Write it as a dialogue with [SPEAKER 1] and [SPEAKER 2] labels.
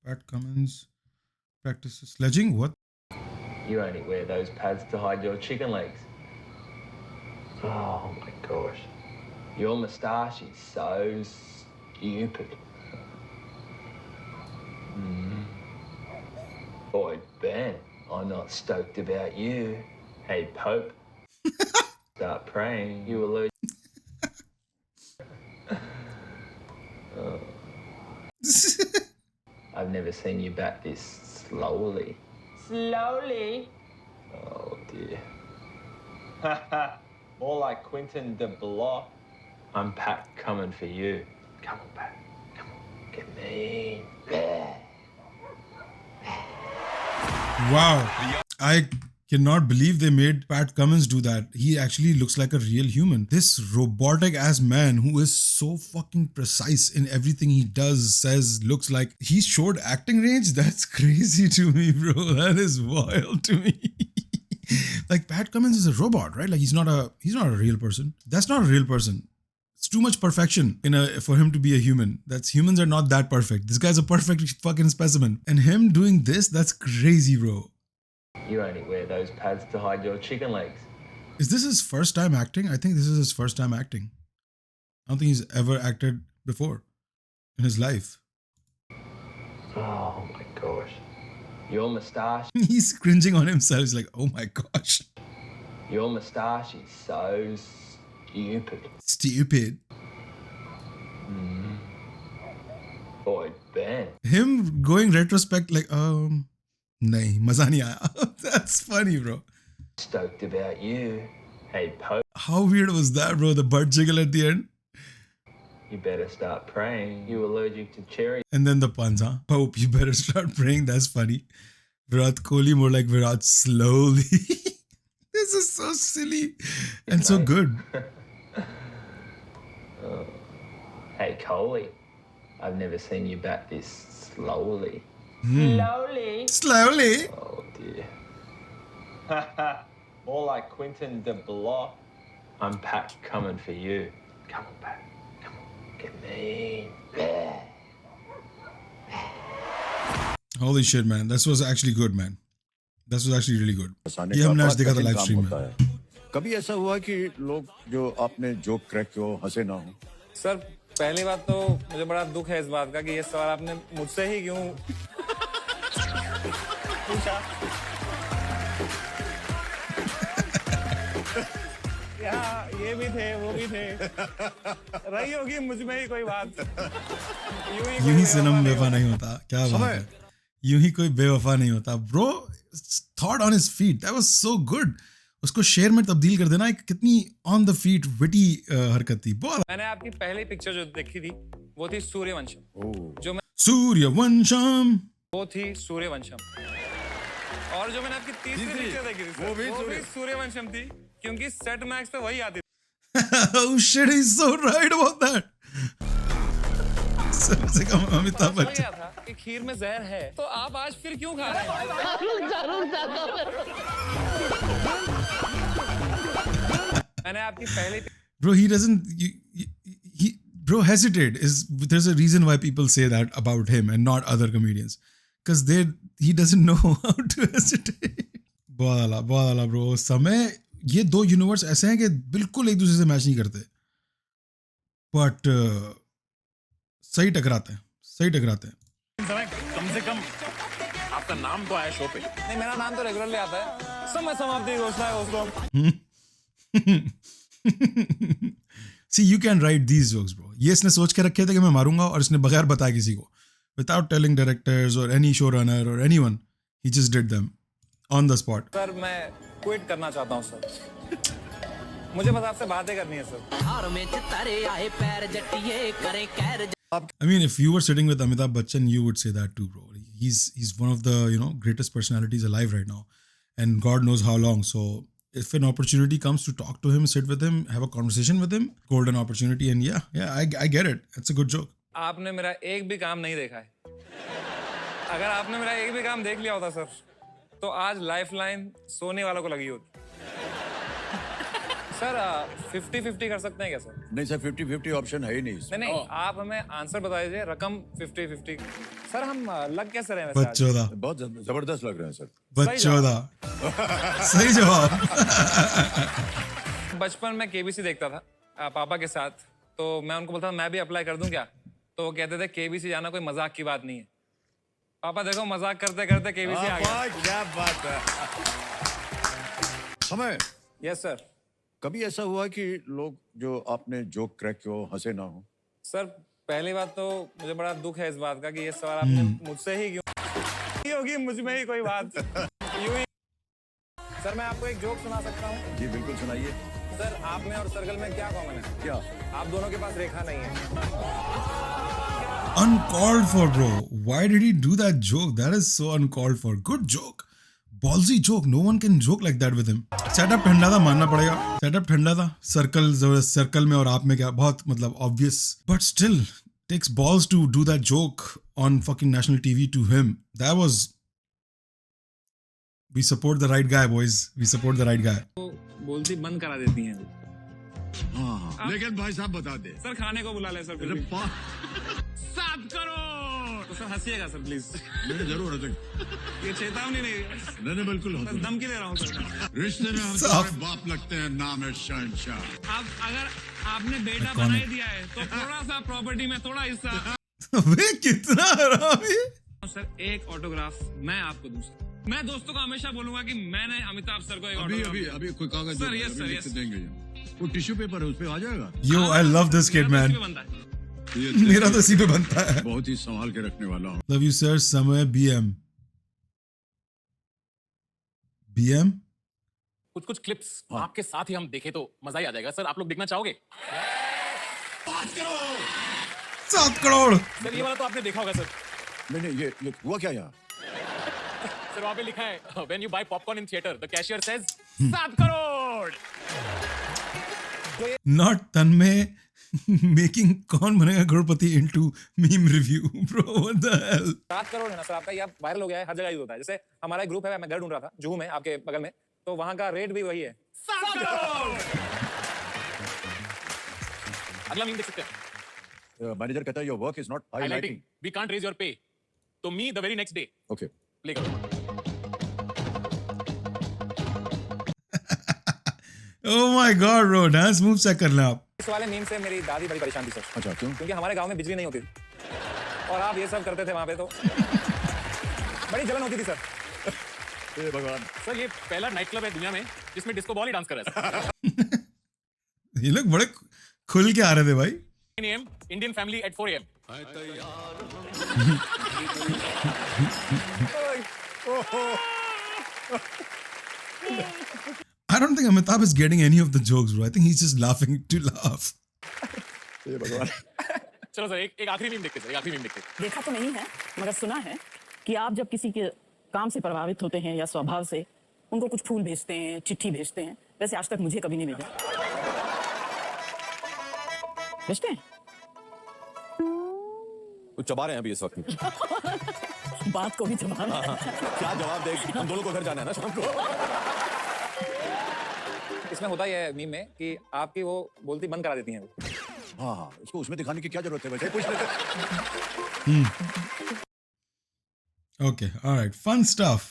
[SPEAKER 1] Pat Cummins practices sledging. What?
[SPEAKER 2] You only wear those pads to hide your chicken legs. Oh my gosh. Your moustache is so stupid. Boy, Ben, I'm not stoked about you. Hey, Pope. Start praying. You allergic. I've never seen you back this slowly. Slowly? Oh, dear. More like Quentin de Block. I'm Pat coming for you. Come on, Pat. Come on. Get me.
[SPEAKER 1] Wow. I cannot believe they made Pat Cummins do that. He actually looks like a real human. This robotic ass man who is so fucking precise in everything he does, says, looks like he showed acting range. That's crazy to me, bro. That is wild to me. Like Pat Cummins is a robot, right? Like he's not a real person. That's not a real person. It's too much perfection for him to be a human. Humans are not that perfect. This guy's a perfect fucking specimen. And him doing this, that's crazy, bro.
[SPEAKER 2] You only wear those pads to hide your chicken legs.
[SPEAKER 1] Is this his first time acting? I think this is his first time acting. I don't think he's ever acted before in his life.
[SPEAKER 2] Oh my gosh. Your moustache.
[SPEAKER 1] He's cringing on himself. He's like, oh my gosh.
[SPEAKER 2] Your moustache is so stupid.
[SPEAKER 1] Stupid.
[SPEAKER 2] Boy, Ben.
[SPEAKER 1] Him going retrospect like, nahi, maza nahi aaya. That's funny, bro.
[SPEAKER 2] Stoked about you. Hey, Pope.
[SPEAKER 1] How weird was that, bro? The butt jiggle at the end.
[SPEAKER 2] You better start praying. You allergic to cherry.
[SPEAKER 1] And then the puns, huh? Pope, you better start praying. That's funny. Virat Kohli, more like Virat slowly. This is so silly and so good.
[SPEAKER 2] Hey, Coley. I've never seen you back this slowly. Slowly?
[SPEAKER 1] Slowly.
[SPEAKER 2] Oh, dear. More like Quentin de Block. I'm Pat coming for you. Come on, Pat. Come on. Get me.
[SPEAKER 1] Holy shit, man. This was actually good, man. This was actually really good. ये हमने आज देखा था live stream में.
[SPEAKER 3] कभी ऐसा हुआ कि लोग जो आपने जोक क्रैक किया हंसे ना हो?
[SPEAKER 4] सर पहली बात तो मुझे बड़ा दुख है इस बात का कि ये सवाल आपने मुझसे ही क्यों पूछा. ये भी थे वो भी थे रही होगी मुझ में ही कोई बात.
[SPEAKER 1] यूं ही सनम बेवफा नहीं होता. क्या बात है. यूं ही कोई बेवफा नहीं होता. Bro thought on his feet. That was so good. उसको शेर में तब्दील कर देना. एक कितनी on the feet witty हरकत थी. बहुत.
[SPEAKER 4] मैंने आपकी पहली पिक्चर जो देखी थी वो थी सूर्यवंशम. जो मैं
[SPEAKER 1] सूर्यवंशम.
[SPEAKER 4] वो थी सूर्यवंशम. और जो मैंने आपकी तीसरी पिक्चर देखी थी वो भी सूर्यवंशम थी क्योंकि सेट मैक्स पे वही आती थी.
[SPEAKER 1] Oh shit, he's so right about that. सबसे कम अमिताभ बच्चन.
[SPEAKER 4] गया था कि खीर में जहर है तो आप आज फिर क्यों खा रहे हैं. मैंने आपकी पहली
[SPEAKER 1] Bro, he doesn't. Bro, hesitate. There's a reason why people say that about him and not other comedians, because he doesn't know how to hesitate. बहुत आला bro. समय ये दो यूनिवर्स ऐसे हैं कि बिल्कुल एक दूसरे से मैच नहीं करते, बट सही टकराते हैं.
[SPEAKER 3] कम से कम आपका नाम तो आया शो पे.
[SPEAKER 4] नहीं मेरा नाम तो रेगुलरली आता है. समय समाप्ति घोषणा है उसको.
[SPEAKER 1] See, you can write these jokes, bro. ये इसने सोच के रखे थे कि मैं मारूंगा और इसने बगैर बताए किसी को, without telling directors or any showrunner or anyone, he just did them on the spot.
[SPEAKER 4] Sir मैं क्विट करना चाहता हूँ सर. मुझे बस आपसे बातें करनी है sir.
[SPEAKER 1] I mean, if you were sitting with Amitabh Bachchan, you would say that too, bro. He's one of the greatest personalities alive right now, and God knows how long. So if an opportunity comes to talk to him, sit with him, have a conversation with him, golden opportunity, and I get it. It's a good joke.
[SPEAKER 4] आपने मेरा एक भी काम नहीं देखा है. अगर आपने मेरा एक भी काम देख लिया होता सर तो आज लाइफलाइन सोने वालों को लगी होती. सर 50-50 कर सकते हैं क्या सर?
[SPEAKER 3] नहीं सर 50-50 ऑप्शन है ही नहीं
[SPEAKER 4] नहीं नहीं, आप हमें आंसर बता दीजिए, रकम 50-50। सर हम लग कैसे रहे हैं वैसे आज?
[SPEAKER 1] बच्चोदा
[SPEAKER 3] बहुत जबरदस्त लग रहे हैं सर।
[SPEAKER 1] बच्चोदा सही जवाब।
[SPEAKER 4] बचपन में केबीसी देखता था पापा के साथ, तो मैं उनको बोलता था मैं भी अप्लाई कर दूं क्या? तो वो कहते थे केबीसी जाना कोई मजाक की बात नहीं है। पापा देखो मजाक करते करते केबीसी आ गया।
[SPEAKER 3] क्या बात है। समय
[SPEAKER 4] यस सर।
[SPEAKER 3] कभी ऐसा हुआ कि लोग जो आपने जोक क्रैक किया हो हंसे ना हो?
[SPEAKER 4] सर पहली बात तो मुझे बड़ा दुख है इस बात का कि ये सवाल आपने मुझसे ही क्यों ये होगी, मुझ में ही कोई बात यूं ही। सर मैं आपको एक जोक सुना सकता हूँ?
[SPEAKER 3] जी बिल्कुल सुनाइए।
[SPEAKER 4] सर आप में और सर्कल में क्या कॉमन है?
[SPEAKER 3] क्या?
[SPEAKER 4] आप दोनों के पास रेखा नहीं है।
[SPEAKER 1] Uncalled for, bro. Why did he do that joke? That is so uncalled for. Good joke. Ballsy joke. No one can joke like that with him. Setup ठंडा था, मानना पड़ेगा. Setup ठंडा था. सर्कल में और आप में क्या बहुत मतलब obvious. But still takes balls to do that joke on fucking national TV to him. That was. We support the right guy, boys. We support the right guy.
[SPEAKER 4] तो बोलती बंद करा देती हैं।
[SPEAKER 3] हाँ लेकिन भाई साहब बता दे।
[SPEAKER 4] सर खाने को बुला ले सर।
[SPEAKER 3] अरे
[SPEAKER 4] 7 करोड़। तो सर हंसिएगा सर प्लीज।
[SPEAKER 3] नहीं जरूर हंसेंगे।
[SPEAKER 4] ये चेतावनी नहीं,
[SPEAKER 3] नहीं बिल्कुल
[SPEAKER 4] बस धमकी दे रहा हूँ सर।
[SPEAKER 3] रिश्ते में हम तुम्हारे बाप लगते हैं, नाम है शहंशाह।
[SPEAKER 4] अब अगर आपने बेटा बना ही दिया है तो थोड़ा सा प्रॉपर्टी में थोड़ा हिस्सा।
[SPEAKER 1] वे कितना हरामी।
[SPEAKER 4] सर एक ऑटोग्राफ मैं आपको दूं सर। मैं दोस्तों को हमेशा बोलूंगा कि मैंने अमिताभ सर को एक ऑटोग्राफ दिया।
[SPEAKER 3] अभी कोई कागज
[SPEAKER 4] सर यस सर यस
[SPEAKER 3] देंगे। वो टिश्यू पेपर है उस पे आ जाएगा।
[SPEAKER 1] Yo, I love this kid, man. मेरा तो इसी पे बनता है।
[SPEAKER 3] बहुत ही संभाल के रखने वाला हूँ।
[SPEAKER 1] Love you, sir. समय BM. BM?
[SPEAKER 5] कुछ क्लिप्स आपके साथ ही हम देखें तो मजा ही आ जाएगा। सर आप लोग देखना चाहोगे?
[SPEAKER 1] 7 करोड़।
[SPEAKER 5] सर ये वाला तो आपने देखा होगा सर।
[SPEAKER 3] नहीं ये हुआ क्या यहाँ?
[SPEAKER 5] सर वहाँ पे लिखा है when you buy popcorn in theater the cashier says 7 crore.
[SPEAKER 1] Not Tanmay making कौन बनेगा करोड़पति into meme review, bro. What the hell?
[SPEAKER 4] 7 crore है ना सर आपका, ये वायरल हो गया है, हर जगह यूज होता है। जैसे हमारा एक ग्रुप है, मैं घर ढूंढ रहा था जुहू में आपके बगल में, तो वहाँ का रेट भी वही है 7 करोड़।
[SPEAKER 5] अगला मीम देख सकते हैं।
[SPEAKER 3] मैनेजर कहता है your work is not
[SPEAKER 5] highlighting we can't raise your pay to me the very next day.
[SPEAKER 3] Okay
[SPEAKER 5] play करो।
[SPEAKER 1] Oh my god, bro. Dance move check करना आप।
[SPEAKER 4] इस वाले मीम से मेरी दादी बड़ी परेशान थी सर।
[SPEAKER 3] अच्छा क्यों?
[SPEAKER 4] क्योंकि हमारे गांव में बिजली नहीं होती थी और आप ये सब करते थे वहाँ पे, तो बड़ी जलन होती थी सर।
[SPEAKER 3] हे भगवान।
[SPEAKER 5] सर ये पहला नाइट क्लब है दुनिया में जिसमें डिस्को बॉल ही डांस कर रहा है।
[SPEAKER 1] ये लोग बड़े खुल के आ रहे थे भाई।
[SPEAKER 5] 9 AM Indian family at 4 AM।
[SPEAKER 1] I don't think Amitabh is getting any of the jokes, bro. I think he's just laughing to laugh.
[SPEAKER 3] हे भगवान।
[SPEAKER 5] चलो सर एक आखिरी मीम देखते हैं।
[SPEAKER 6] देखा तो नहीं है मगर सुना है कि आप जब किसी के काम से प्रभावित होते हैं या स्वभाव से उनको कुछ फूल भेजते हैं, चिट्ठी भेजते हैं। वैसे आज तक मुझे कभी नहीं भेजा। भेजते हैं?
[SPEAKER 7] कुछ चबा रहे हैं अभी इस वक्त।
[SPEAKER 6] बात को भी जवाब है।
[SPEAKER 7] क्या जवाब दे? हम दोनों को घर जाना है ना शाम को।
[SPEAKER 4] इसमें होता ही है मीम में कि आपकी वो बोलती बंद करा देती हैं वो।
[SPEAKER 3] हाँ इसको उसमें दिखाने की क्या जरूरत है वैसे? पूछ लेते।
[SPEAKER 1] Okay, all right. Fun stuff.